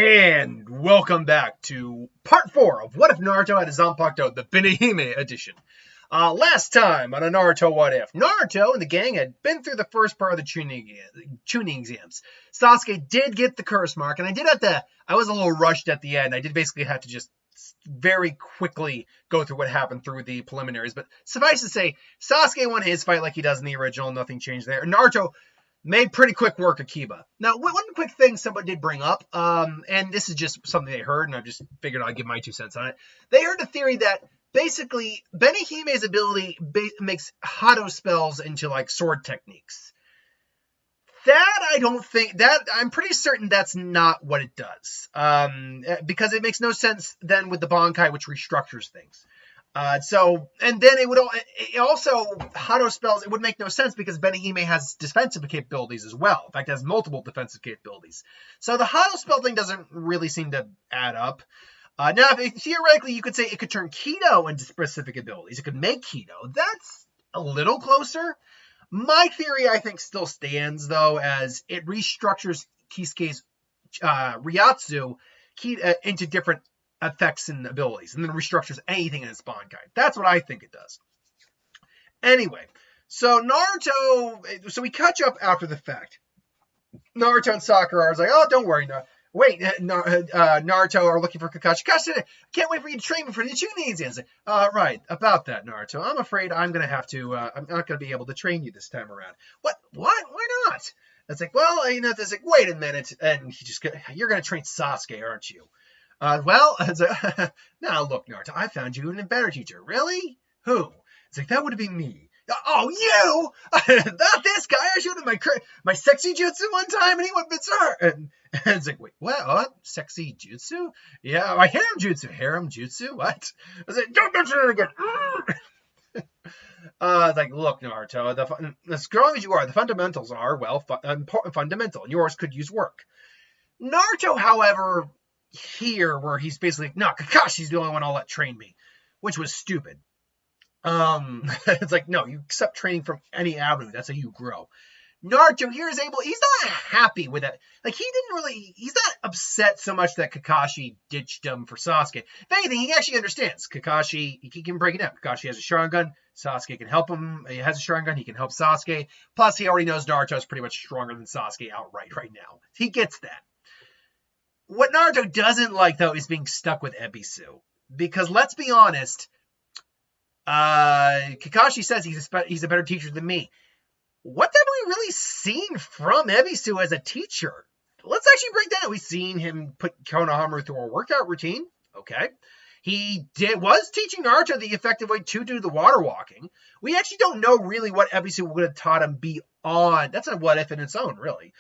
And welcome back to part 4 of What If Naruto had a Zanpakuto, the Benihime edition. Last time on a Naruto What If, Naruto and the gang had been through the first part of the Chunin exams. Sasuke did get the curse mark, and I was a little rushed at the end. I did basically have to just very quickly go through what happened through the preliminaries. But suffice to say, Sasuke won his fight like he does in the original. Nothing changed there. Naruto made pretty quick work of Kiba. Now, one quick thing somebody did bring up, and this is just something they heard, and I just figured I'd give my 2 cents on it. They heard the theory that basically Benihime's ability makes Hado spells into like sword techniques. I'm pretty certain that's not what it does. Because it makes no sense then with the Bankai, which restructures things. And then it also, Hado spells, it would make no sense because Benihime has defensive capabilities as well. In fact, it has multiple defensive capabilities. So the Hado spell thing doesn't really seem to add up. Now, theoretically, you could say it could turn Kido into specific abilities. It could make Kido. That's a little closer. My theory, I think, still stands, though, as it restructures Kisuke's Ryatsu into different effects and abilities, and then restructures anything in its Bankai. That's what I think it does. Anyway, so we catch up after the fact. Naruto and Sakura are like, oh, don't worry, Naruto are looking for Kakashi. Kakashi, can't wait for you to train me for the Chunin exams. Right, about that, Naruto. I'm afraid I'm going to have to, I'm not going to be able to train you this time around. What? Why not? It's like, well, it's like, wait a minute, and you're going to train Sasuke, aren't you? Now look, Naruto, I found you a better teacher. Really? Who? It's like, that would be me. Oh, you? Not this guy. I showed him my sexy jutsu one time, and he went bizarre. And it's like, wait, what? Sexy jutsu? Yeah, my harem jutsu. Harem jutsu? What? I was like, don't mention it again. It's like, look, Naruto, as strong as you are, the fundamentals are, well, fundamental, and yours could use work. Naruto, however, here where he's basically, no, Kakashi's the only one I'll let train me, which was stupid. It's like, no, you accept training from any avenue. That's how you grow. Naruto here is he's not happy with it. Like, he's not upset so much that Kakashi ditched him for Sasuke. If anything, he actually understands. Kakashi, he can break it down. Kakashi has a Sharingan. Sasuke can help him. He has a Sharingan. He can help Sasuke. Plus, he already knows Naruto is pretty much stronger than Sasuke outright right now. He gets that. What Naruto doesn't like, though, is being stuck with Ebisu. Because, let's be honest, Kakashi says he's a better teacher than me. What have we really seen from Ebisu as a teacher? Let's actually break that down. We've seen him put Konohamaru through a workout routine. Okay. He was teaching Naruto the effective way to do the water walking. We actually don't know really what Ebisu would have taught him beyond. That's a what if in its own, really.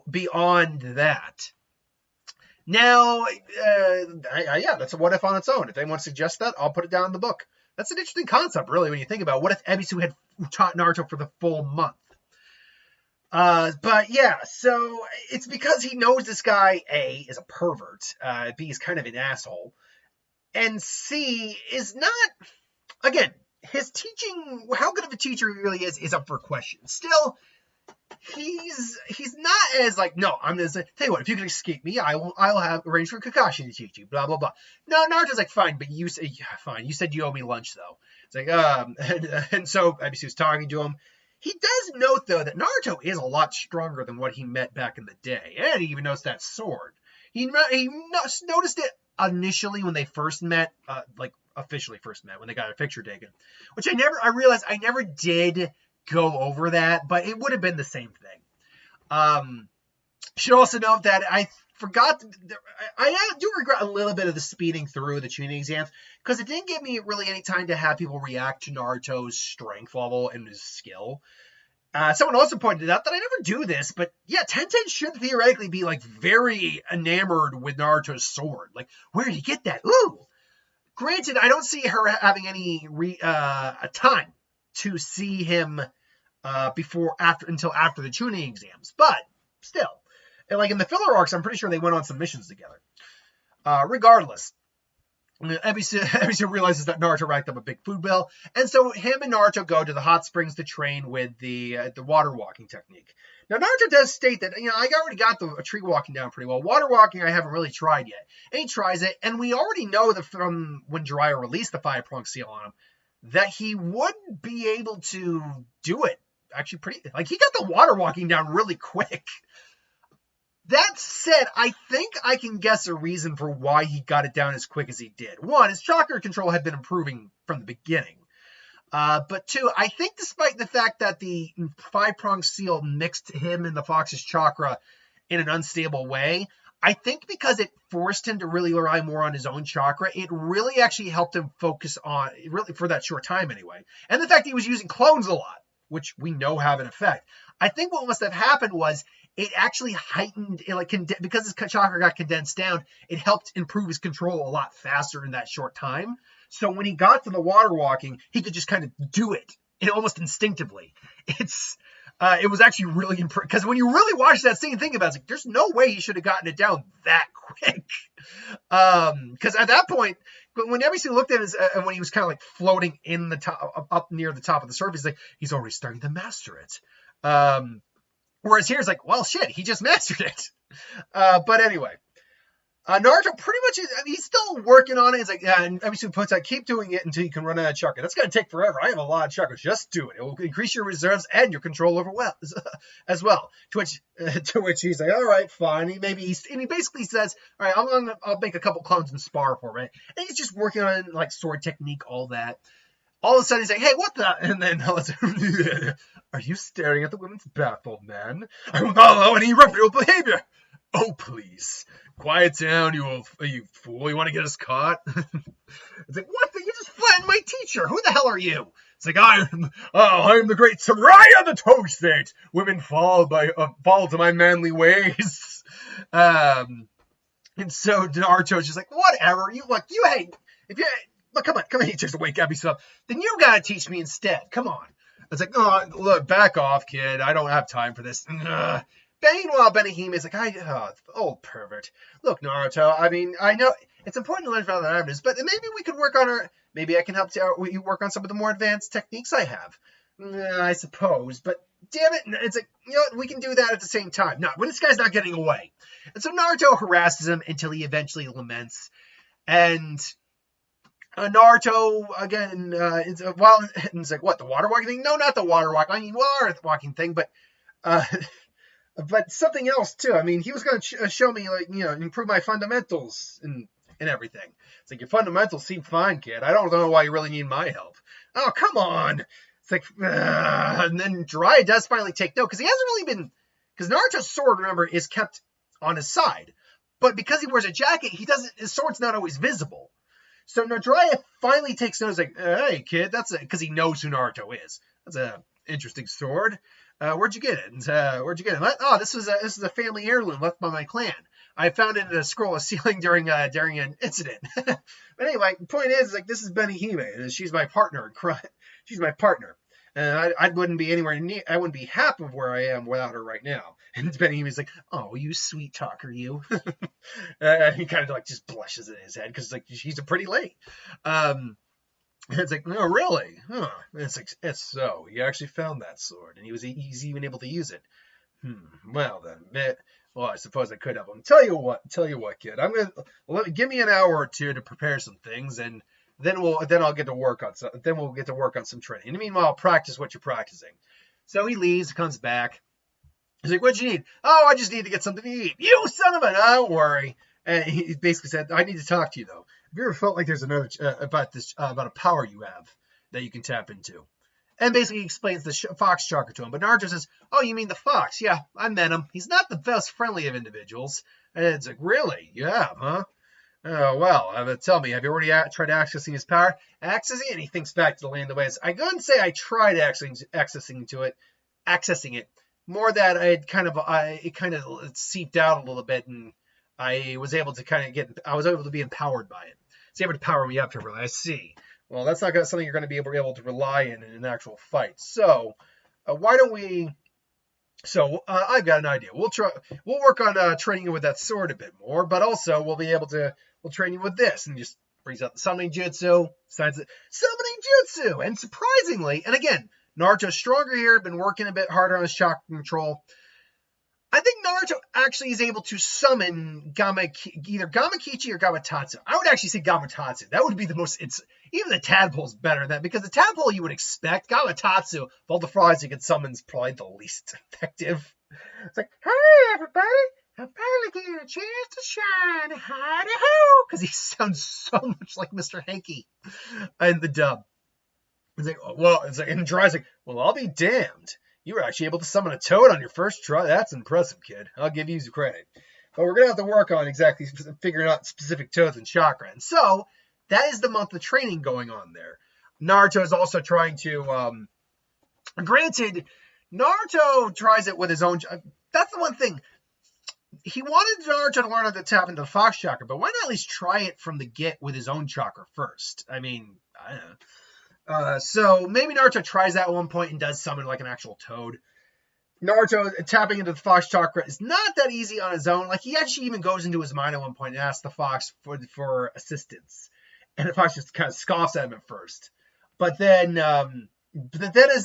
Beyond that. Now, yeah, that's a what if on its own. If anyone suggests that, I'll put it down in the book. That's an interesting concept, really, when you think about it. What if Ebisu had taught Naruto for the full month? But yeah, so it's because he knows this guy, A, is a pervert, B, is kind of an asshole, and C, is not, again, his teaching, how good of a teacher he really is up for question. Still, he's not as like, no, I'm gonna say, tell you what, if you can escape me, I'll have arranged for Kakashi to teach you, blah blah blah. No, Naruto's like, fine, but you say, yeah, fine. You said you owe me lunch though. It's like, and so Ebisu's talking to him. He does note though that Naruto is a lot stronger than what he met back in the day, and he even noticed that sword. He noticed it initially when they first met, like officially first met when they got a picture taken, which I realized I never did go over that, but it would have been the same thing. Should also note that I forgot, I do regret a little bit of the speeding through the Chunin exams, because it didn't give me really any time to have people react to Naruto's strength level and his skill. Someone also pointed out that I never do this, but yeah, Tenten should theoretically be like very enamored with Naruto's sword. Like, where did he get that? Ooh! Granted, I don't see her having any time to see him until after the Chunin exams, but still, and like in the filler arcs, I'm pretty sure they went on some missions together. Regardless, Ebisu realizes that Naruto racked up a big food bill, and so him and Naruto go to the hot springs to train with the water walking technique. Now, Naruto does state that, I already got the tree walking down pretty well. Water walking, I haven't really tried yet. And he tries it, and we already know that from when Jiraiya released the 5-prong seal on him, that he would be able to do it. Actually, he got the water walking down really quick. That said, I think I can guess a reason for why he got it down as quick as he did. One, his chakra control had been improving from the beginning. But two, I think despite the fact that the 5-prong seal mixed him and the fox's chakra in an unstable way, I think because it forced him to really rely more on his own chakra, it really actually helped him focus on, really for that short time anyway. And the fact he was using clones a lot, which we know have an effect. I think what must have happened was it actually heightened, because his chakra got condensed down, it helped improve his control a lot faster in that short time. So when he got to the water walking, he could just kind of do it almost instinctively. It was actually really impressive, because when you really watch that scene and think about it, it's like, there's no way he should have gotten it down that quick. Because at that point, when Ebisu looked at his, when he was kind of like floating in the top, up near the top of the surface, he's already starting to master it. Whereas here it's like, well, shit, he just mastered it. But anyway, Naruto pretty much he's still working on it. It's like, and Ebisu puts out, keep doing it until you can run out of chakra. That's going to take forever. I have a lot of chakra. Just do it. It will increase your reserves and your control over as well. To which he's like, all right, fine. He basically says, all right, I'll make a couple clones and spar for me. And he's just working on like sword technique, all that. All of a sudden he's like, hey, what the? And then are you staring at the women's bath, old man? I will not allow any irreparable behavior. Oh, please. Quiet down, you fool. You want to get us caught? It's like, what? You just flattened my teacher. Who the hell are you? It's like, I am the great Jiraiya of the Toge State. Women fall to my manly ways. And so Naruto's just like, whatever. Come on, he tries to wake Ebisu up. Then you gotta teach me instead. Come on. It's like, oh, look, back off, kid. I don't have time for this. Meanwhile, Benihime is like, old pervert. Look, Naruto, I know it's important to learn from other avenues, but maybe we could maybe I can help you work on some of the more advanced techniques I have. I suppose, but damn it, it's like, we can do that at the same time. No, when this guy's not getting away. And so Naruto harasses him until he eventually laments. And Naruto, again, it's like, what, the water walking thing? No, not the water walking thing, but something else too. He was going to show me, improve my fundamentals and everything. It's like, your fundamentals seem fine, kid. I don't know why you really need my help. Oh, come on. It's like, and then Jiraiya does finally take note, because he hasn't really been, because Naruto's sword, remember, is kept on his side. But because he wears a jacket, his sword's not always visible. So Jiraiya finally takes notice, like, hey, kid, because he knows who Naruto is. That's an interesting sword. Where'd you get it? Oh, this is a family heirloom left by my clan. I found it in a scroll of ceiling during an incident. But anyway, the point is, like, this is Benihime, and she's my partner. She's my partner. And I wouldn't be anywhere near, I wouldn't be half of where I am without her right now. And Benihime's like, oh, you sweet talker, you. He kind of like just blushes in his head, because like, she's a pretty lady. And it's like, no, really? Huh. And it's like, it's so. You actually found that sword, and he's even able to use it. Well then, I suppose I could help him. Tell you what, kid. Give me an hour or two to prepare some things, and then I'll get to work on some. Then we'll get to work on some training. And meanwhile, practice what you're practicing. So he leaves, comes back. He's like, what'd you need? Oh, I just need to get something to eat. You son of a, don't worry. And he basically said, I need to talk to you though. Have you ever felt like there's another about a power you have that you can tap into? And basically explains the fox chakra to him. But Naruto says, oh, you mean the fox? Yeah, I met him. He's not the best friendly of individuals. And it's like, really? Yeah, huh? Oh, well, tell me, have you already tried accessing his power? Accessing it? And he thinks back to the land of ways. I couldn't say I tried accessing it. More that it kind of seeped out a little bit, and I was able to be empowered by it. It's able to power me up to really. I see. Well, that's not something you're going to be able to rely in an actual fight. So, why don't we? So, I've got an idea. We'll work on training you with that sword a bit more, but also we'll train you with this, and just brings out the summoning jutsu. Summoning jutsu, and surprisingly, and again, Naruto's stronger here, been working a bit harder on his chakra control. I think Naruto actually is able to summon either Gamakichi or Gamatatsu. I would actually say Gamatatsu. That would be the most. Even the tadpole's better than that, because the tadpole you would expect. Gamatatsu, of all the frogs you can summon, is probably the least effective. It's like, hey everybody, I'm finally getting a chance to shine. Hi-de-ho! Because he sounds so much like Mr. Hanky in the dub. It's like, well, it's like, and Jiraiya's like, well, I'll be damned. You were actually able to summon a toad on your first try. That's impressive, kid. I'll give you some credit. But we're going to have to work on exactly figuring out specific toads and chakra. And so that is the month of training going on there. Naruto is also trying to, granted, Naruto tries it with his own. That's the one thing. He wanted Naruto to learn how to tap into the Fox chakra, but why not at least try it from the get with his own chakra first? I mean, I don't know. So maybe Naruto tries that at one point and does summon like an actual toad. Naruto tapping into the Fox chakra is not that easy on his own. Like, he actually even goes into his mind at one point and asks the Fox for assistance. And the Fox just kind of scoffs at him at first. But then as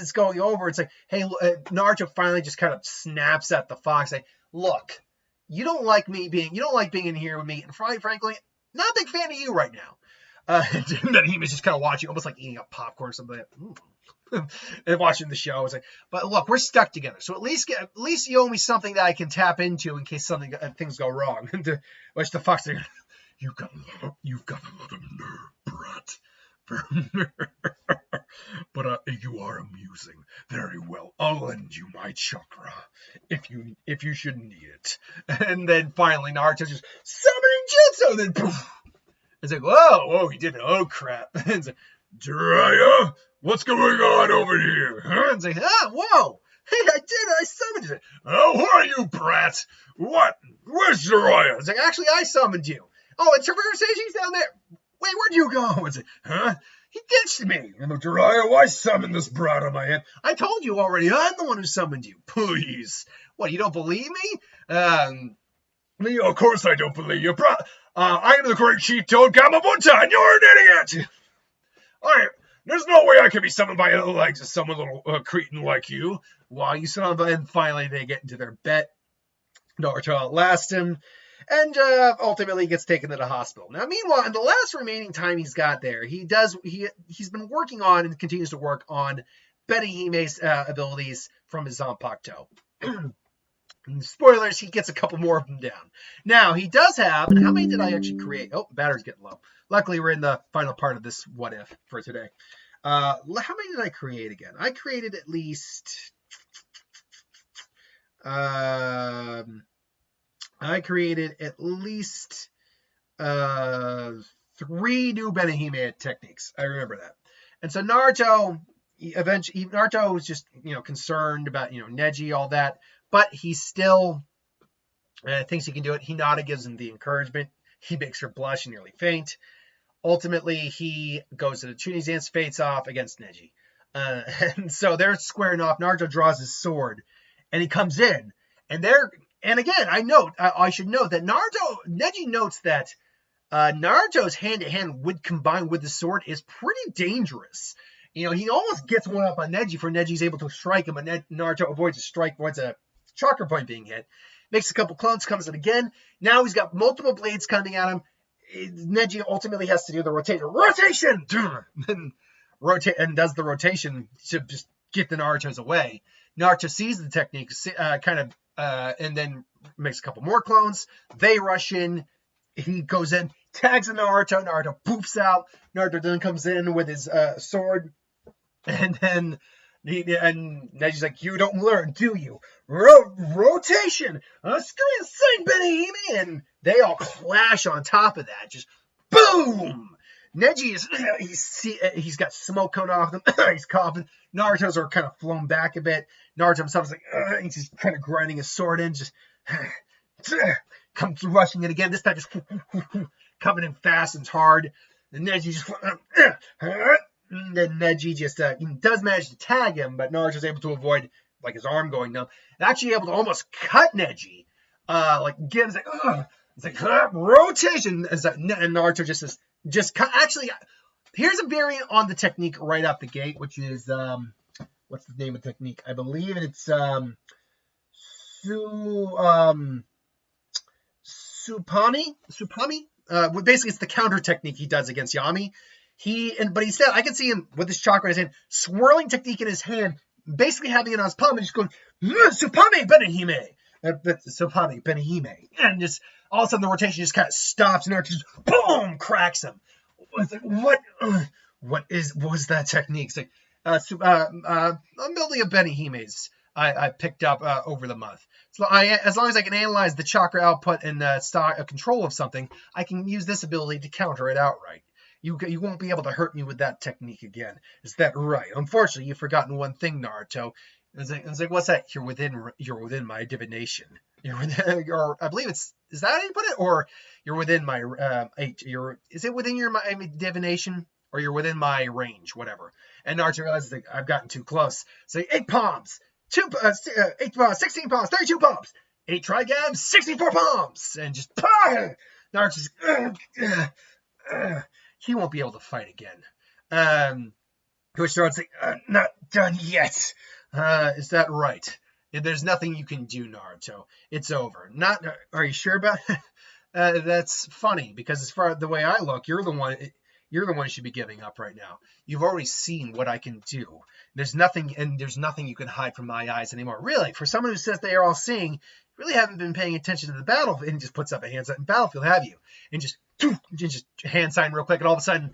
it's going over, it's like, hey, Naruto finally just kind of snaps at the Fox, like, look, you don't like being in here with me, and frankly, not a big fan of you right now. And then he was just kind of watching, almost like eating a popcorn or something. And watching the show, it's like, but look, we're stuck together. So at least you owe me something that I can tap into in case things go wrong. Which the Fox, you've got a lot of nerve, brat. But you are amusing. Very well. I'll lend you my chakra if you should need it. And then finally, Naruto's just summoning jutsu. And then poof. It's like, whoa, he did it. Oh, crap. It's like, Jiraiya, what's going on over here? Huh? It's like, whoa. Hey, I did it. I summoned you. Oh, who are you, brat? What? Where's Jiraiya? It's like, actually, I summoned you. Oh, it's He's down there. Wait, where'd you go? It's like, huh? He ditched me. And Jiraiya, why summon this brat on my head? I told you already. I'm the one who summoned you. Please. What, you don't believe me? Of course I don't believe you. I am the great Chief Toad Gamabunta, and you're an idiot! Alright, there's no way I can be summoned by the legs of some little cretin like you. While you sit on the end, finally they get into their bet. Naruto outlasts him, and ultimately gets taken to the hospital. Now, meanwhile, in the last remaining time he's got there, he's been working on and continues to work on Benihime's abilities from his Zanpakuto. Spoilers, he gets a couple more of them down. Now, he does have, and how many did I actually create? Oh, battery's getting low. Luckily, we're in the final part of this what if for today. How many did I create again? I created at least... I created at least 3 new Benihime techniques. I remember that. And so Naruto was just, concerned about, Neji, all that. But he still thinks he can do it. Hinata gives him the encouragement. He makes her blush and nearly faint. Ultimately, he goes to the Chunin dance, fates off against Neji. And so they're squaring off. Naruto draws his sword, and he comes in. And again, I should note that Neji notes that Naruto's hand-to-hand would combine with the sword is pretty dangerous. He almost gets one up on Neji for Neji's able to strike him, and Naruto avoids a strike, avoids a chakra point being hit. Makes a couple clones, comes in again. Now he's got multiple blades coming at him. Neji ultimately has to do the rotation! And does the rotation to just get the Naruto's away. Naruto sees the technique, and then makes a couple more clones. They rush in. He goes in, tags Naruto. Naruto poofs out. Naruto then comes in with his sword. And then Neji's like, you don't learn, do you? Rotation! Sing Benihime! And they all clash on top of that. Just boom! Neji he's got smoke coming off him. He's coughing. Naruto's are kind of flown back a bit. Naruto himself is like, he's just kind of grinding his sword in, just comes rushing in again. This time just coming in fast and hard. And Neji just and then Neji just does manage to tag him, but Naruto's able to avoid like his arm going numb. And actually able to almost cut Neji. Again, it's like rotation. And Naruto actually, here's a variant on the technique right out the gate, which is what's the name of the technique? I believe it's Supami. Basically, it's the counter technique he does against Yami. But instead, I can see him with his chakra in his hand, swirling technique in his hand, basically having it on his palm and just going, Supami Benihime. Supami Benihime. And just all of a sudden the rotation just kind of stops and Naruto just boom cracks him. It's like, what was that technique? It's like, a million Benihimes I picked up over the month. So as long as I can analyze the chakra output and control of something, I can use this ability to counter it outright. You won't be able to hurt me with that technique again. Is that right? Unfortunately, you've forgotten one thing, Naruto. It's like, what's that? You're within my divination. Or I believe is that how you put it? Or you're within my is it within my divination? Or you're within my range, whatever. And Naruto realizes that I've gotten too close. So 8 palms, 16 palms, 32 palms, 8 trigabs, 64 palms, and just Naruto's he won't be able to fight again. Which Naruto's like, not done yet. Is that right? There's nothing you can do, Naruto. It's over. Are you sure about it? That's funny because as far as the way I look, you're the one who should be giving up right now. You've already seen what I can do. There's nothing you can hide from my eyes anymore. Really, for someone who says they are all seeing, you really haven't been paying attention to the battle and just puts up a hand sign. Battlefield, have you? And just hand sign real quick, and all of a sudden,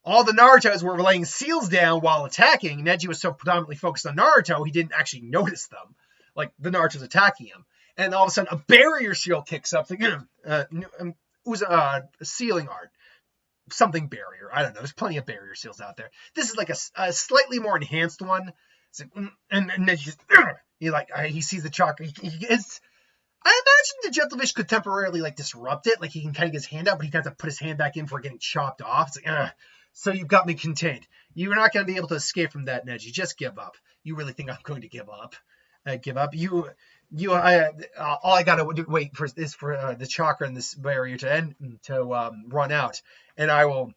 all the Narutos were laying seals down while attacking. Neji was so predominantly focused on Naruto, he didn't actually notice them. Like, the Naruto's attacking him. And all of a sudden, a barrier seal kicks up. Like, it was a sealing art. Something barrier. I don't know. There's plenty of barrier seals out there. This is like a slightly more enhanced one. Like, and Neji just, he sees the chakra. I imagine the Jellyfish could temporarily, disrupt it. Like, he can kind of get his hand out, but he has to put his hand back in for getting chopped off. It's like, so you've got me contained. You're not going to be able to escape from that, Neji. Just give up. You really think I'm going to give up? Give up? All I got to wait for is for the chakra and this barrier to run out, and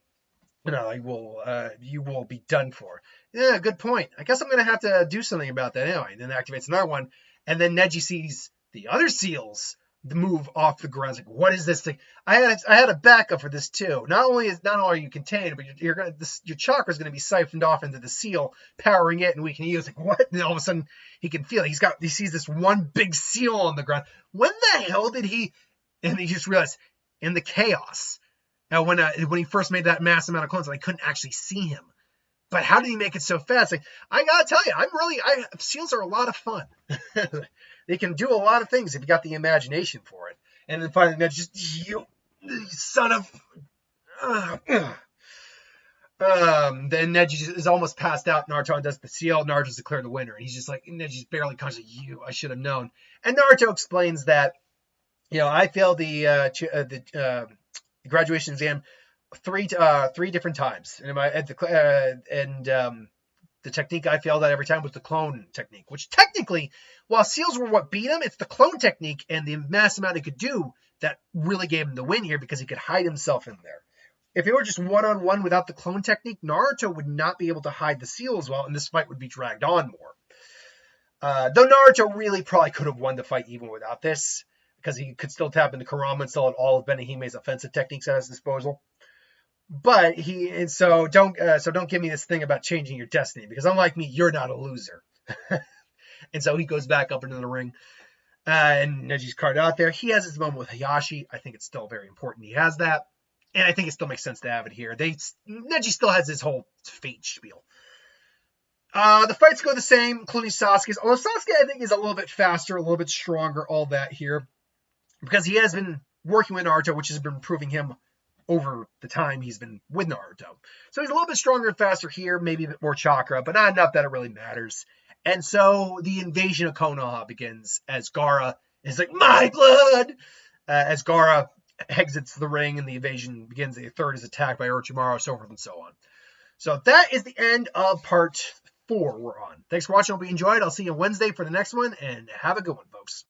you will be done for. Yeah, good point. I guess I'm going to have to do something about that anyway. And then activates another one, and then Neji sees the other seals move off the ground. It's like, what is this thing? I had a backup for this too. Not only are you contained, but your chakra is going to be siphoned off into the seal, powering it, and we can use. Like, what? And all of a sudden he can feel it. He sees this one big seal on the ground. When the hell did he? And he just realized in the chaos. Now when he first made that mass amount of clones, I couldn't actually see him. But how did he make it so fast? Like, I gotta tell you, seals are a lot of fun. They can do a lot of things if you got the imagination for it. And then finally, you son of. Then Neji is almost passed out. Naruto does the seal. Naruto's declared the winner. And he's just like, Neji's barely conscious. I should have known. And Naruto explains that, I failed the graduation exam three different times. And the technique I failed at every time was the clone technique, which technically, while seals were what beat him, it's the clone technique and the mass amount he could do that really gave him the win here because he could hide himself in there. If it were just one-on-one without the clone technique, Naruto would not be able to hide the seal as well, and this fight would be dragged on more. Though Naruto really probably could have won the fight even without this, because he could still tap into Kurama and still had all of Benihime's offensive techniques at his disposal. But don't give me this thing about changing your destiny, because unlike me, you're not a loser. And so he goes back up into the ring, and Neji's card out there. He has his moment with Hayashi. I think it's still very important he has that, and I think it still makes sense to have it here. Neji still has his whole fate spiel. The fights go the same, including Sasuke's. Although Sasuke, I think, is a little bit faster, a little bit stronger, all that here, because he has been working with Naruto, which has been improving him over the time he's been with Naruto. So he's a little bit stronger and faster here, maybe a bit more chakra, but not enough that it really matters. And so the invasion of Konoha begins as Gaara is like, my blood! As Gaara exits the ring and the invasion begins, the third is attacked by Orochimaru, so forth and so on. So that is the end of part 4 we're on. Thanks for watching. Hope you enjoyed. I'll see you Wednesday for the next one, and have a good one, folks.